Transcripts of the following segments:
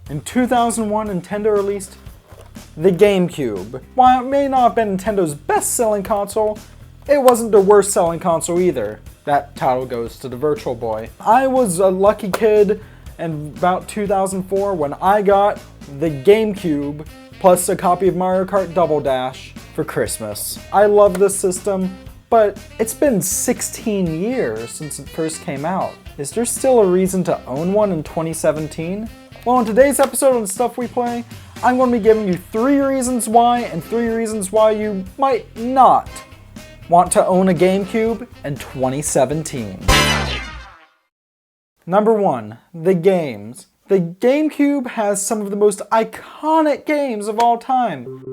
In 2001, Nintendo released the GameCube. While it may not have been Nintendo's best-selling console, it wasn't their worst-selling console either. That title goes to the Virtual Boy. I was a lucky kid in about 2004 when I got the GameCube plus a copy of Mario Kart Double Dash for Christmas. I love this system, but it's been 16 years since it first came out. Is there still a reason to own one in 2017? Well, in today's episode on Stuff We Play, I'm going to be giving you 3 reasons why and 3 reasons why you might not want to own a GameCube in 2017. Number 1, the games. The GameCube has some of the most iconic games of all time.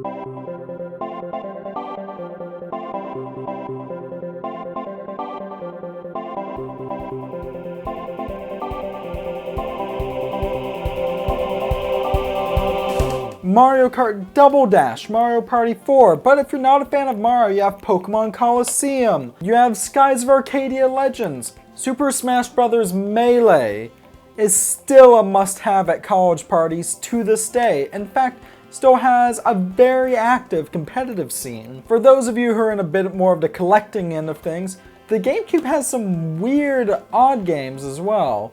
Mario Kart Double Dash, Mario Party 4, but if you're not a fan of Mario, you have Pokemon Coliseum, you have Skies of Arcadia Legends, Super Smash Bros. Melee is still a must-have at college parties to this day. In fact, still has a very active competitive scene. For those of you who are in a bit more of the collecting end of things, the GameCube has some weird, odd games as well.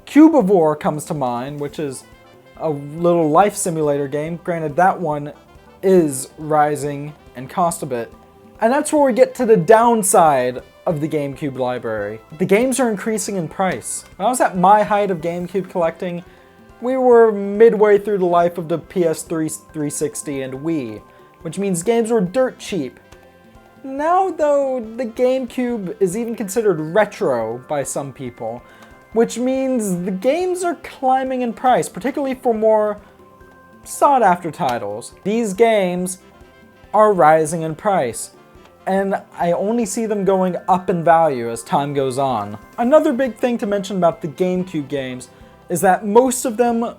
Cubivore comes to mind, which is a little life simulator game. Granted, that one is rising in cost a bit. And that's where we get to the downside of the GameCube library. The games are increasing in price. When I was at my height of GameCube collecting, we were midway through the life of the PS3, 360, and Wii, which means games were dirt cheap. Now though, the GameCube is even considered retro by some people, which means the games are climbing in price, particularly for more sought-after titles. These games are rising in price, and I only see them going up in value as time goes on. Another big thing to mention about the GameCube games is that most of them,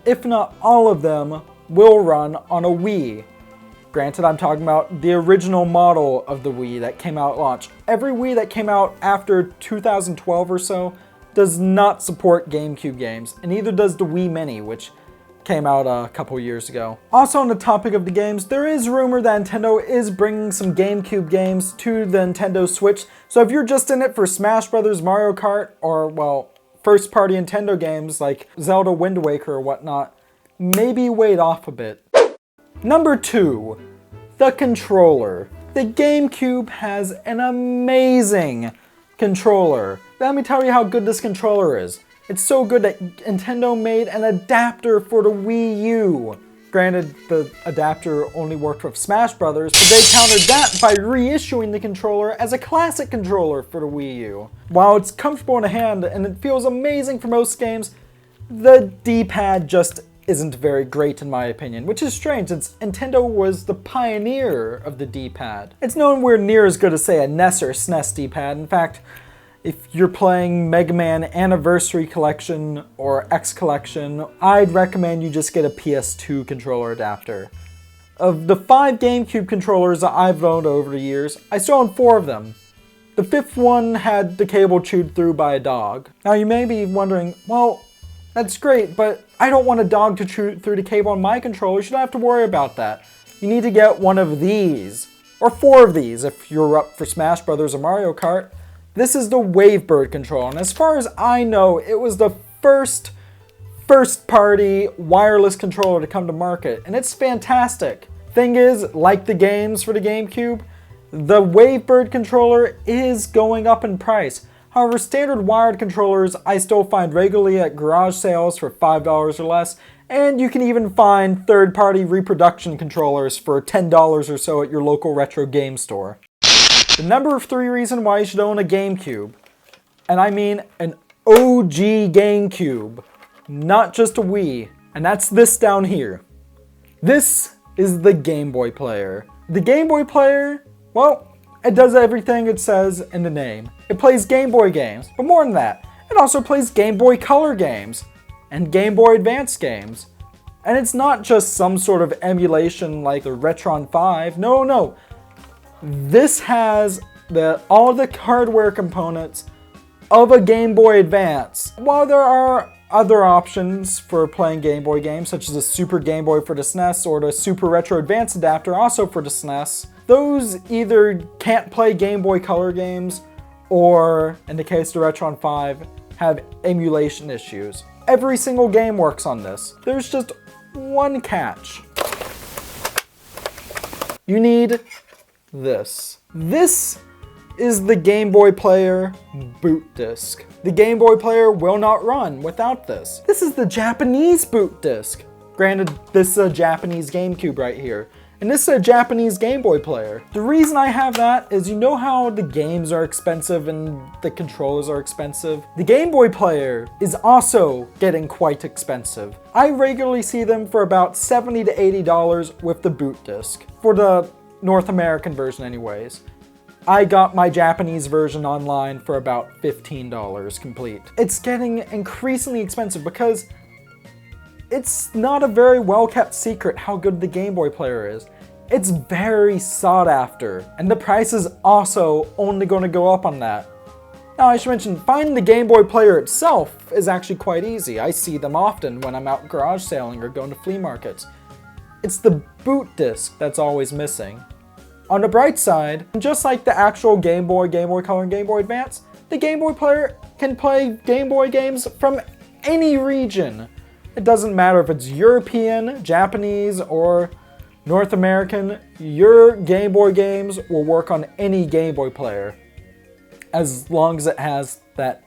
if not all of them, will run on a Wii. Granted, I'm talking about the original model of the Wii that came out at launch. Every Wii that came out after 2012 or so does not support GameCube games, and neither does the Wii Mini, which came out a couple years ago. Also on the topic of the games, there is rumor that Nintendo is bringing some GameCube games to the Nintendo Switch, so if you're just in it for Smash Bros., Mario Kart, or, well, first-party Nintendo games like Zelda Wind Waker or whatnot, maybe wait off a bit. Number 2, the controller. The GameCube has an amazing controller. Let me tell you how good this controller is. It's so good that Nintendo made an adapter for the Wii U. Granted, the adapter only worked with Smash Bros., but they countered that by reissuing the controller as a classic controller for the Wii U. While it's comfortable in the hand and it feels amazing for most games, the D-pad just isn't very great in my opinion, which is strange since Nintendo was the pioneer of the D-pad. It's nowhere near as good as, say, a NES or SNES D-pad. In fact, if you're playing Mega Man Anniversary Collection or X Collection, I'd recommend you just get a PS2 controller adapter. Of the 5 GameCube controllers that I've owned over the years, I still own 4 of them. The 5th one had the cable chewed through by a dog. Now you may be wondering, well, that's great, but I don't want a dog to chew through the cable on my controller, you don't have to worry about that. You need to get one of these, or 4 of these if you're up for Smash Bros. Or Mario Kart. This is the Wavebird controller, and as far as I know, it was the first-party wireless controller to come to market, and it's fantastic. Thing is, like the games for the GameCube, the Wavebird controller is going up in price. However, standard wired controllers I still find regularly at garage sales for $5 or less, and you can even find third-party reproduction controllers for $10 or so at your local retro game store. The number 3 reason why you should own a GameCube, and I mean an OG GameCube, not just a Wii, and that's this down here. This is the Game Boy Player. The Game Boy Player, well, it does everything it says in the name. It plays Game Boy games, but more than that, it also plays Game Boy Color games and Game Boy Advance games. And it's not just some sort of emulation like the Retron 5, no. This has all the hardware components of a Game Boy Advance. While there are other options for playing Game Boy games, such as the Super Game Boy for the SNES or the Super Retro Advance adapter also for the SNES. Those either can't play Game Boy Color games or, in the case of the Retron 5, have emulation issues. Every single game works on this. There's just one catch. You need this. This is the Game Boy Player boot disc. The Game Boy Player will not run without this. This is the Japanese boot disc. Granted, this is a Japanese GameCube right here. And this is a Japanese Game Boy Player. The reason I have that is, you know how the games are expensive and the controllers are expensive? The Game Boy Player is also getting quite expensive. I regularly see them for about $70 to $80 with the boot disc. For the North American version anyways. I got my Japanese version online for about $15 complete. It's getting increasingly expensive because it's not a very well-kept secret how good the Game Boy Player is. It's very sought after, and the price is also only going to go up on that. Now, I should mention, finding the Game Boy Player itself is actually quite easy. I see them often when I'm out garage sailing or going to flea markets. It's the boot disc that's always missing. On the bright side, just like the actual Game Boy, Game Boy Color, and Game Boy Advance, the Game Boy Player can play Game Boy games from any region. It doesn't matter if it's European, Japanese, or North American, your Game Boy games will work on any Game Boy Player, as long as it has that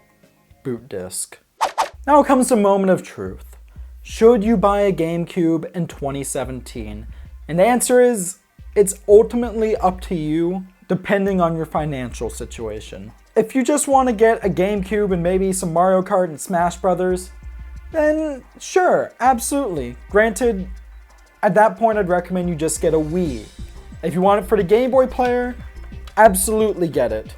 boot disc. Now comes the moment of truth. Should you buy a GameCube in 2017? And the answer is, it's ultimately up to you, depending on your financial situation. If you just want to get a GameCube and maybe some Mario Kart and Smash Brothers, then sure, absolutely. Granted, at that point I'd recommend you just get a Wii. If you want it for the Game Boy Player, absolutely get it.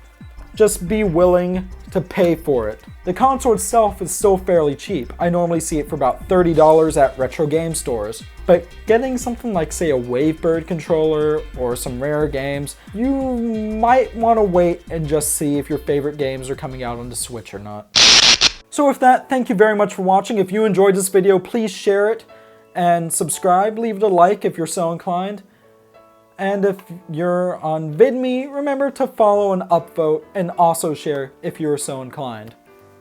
Just be willing to pay for it. The console itself is still fairly cheap. I normally see it for about $30 at retro game stores. But getting something like, say, a Wavebird controller or some rare games, you might want to wait and just see if your favorite games are coming out on the Switch or not. So with that, thank you very much for watching. If you enjoyed this video, please share it and subscribe. Leave it a like if you're so inclined. And if you're on VidMe, remember to follow and upvote and also share if you're so inclined.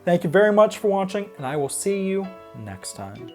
Thank you very much for watching, and I will see you next time.